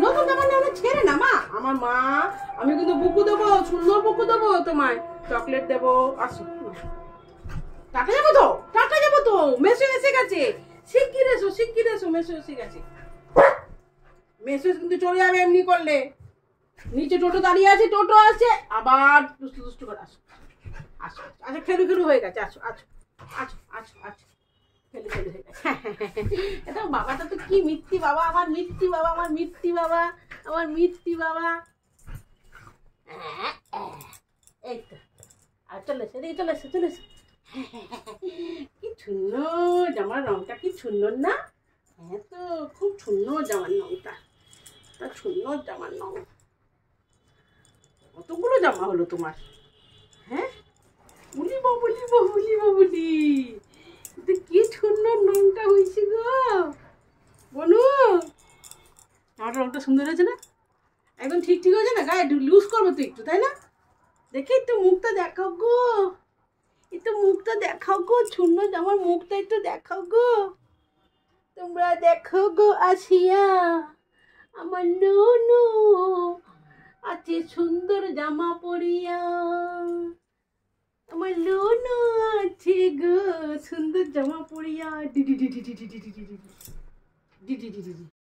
নতুন জামা না ছেড়ে না মা, আমার মা, আমি কিন্তু বুকু দেবো, সুন্দর বুকু দেবো তোমায়, চকলেট দেবো। আসো টাকা যাবো তো, টাকা যাবো তো, মেসো এসে গেছে, শিগগির এসো, শিগগির এসো, মেসো এসে গেছে। মেসো কিন্তু চলে যাবে এমনি করলে। নিচে টোটো দাঁড়িয়ে আছে, টোটো আছে, আবার দুষ্টু দুষ্টু করে। আসো আসো, আচ্ছা খেলু খেলু হয়ে গেছে, আসো আসো আসো আসো আসো, খেলু খেলু হয়ে গেছে। এটা বাবাটা তো কি মিথ্যি বাবা, আমার মিথ্যি বাবা, আমার মিথ্যি বাবা, আমার মিথ্যি বাবা। এই তো, আর চলে এসে, চলে এসে, চলে এসে। কি সুন্দর জামার রংটা, কি সুন্দর না? হ্যাঁ তো, খুব সুন্দর জামার রংটা, তা সুন্দর জামার রং। কতগুলো জামা হলো তোমার? হ্যাঁ, বলি বাবুলি, বাবুলি বাবুলি, কি সুন্দর রংটা হয়েছে গো বনু। আমার রংটা সুন্দর হয়েছে না? একদম ঠিক ঠিক হয়েছে না? গায়ে লুজ করবো তো একটু, তাই না? দেখি একটু মুখটা দেখাও গো, একটু মুখটা দেখাও গো, সুন্দর জামার মুখটা একটু দেখাও গো, তোমরা দেখো গো আসিয়া, আমার নুনু আছে সুন্দর জামা পরিয়া, আমার নুনু আছে গো সুন্দর জামা পরিয়া। DD DD DD DD DD DD DD DD.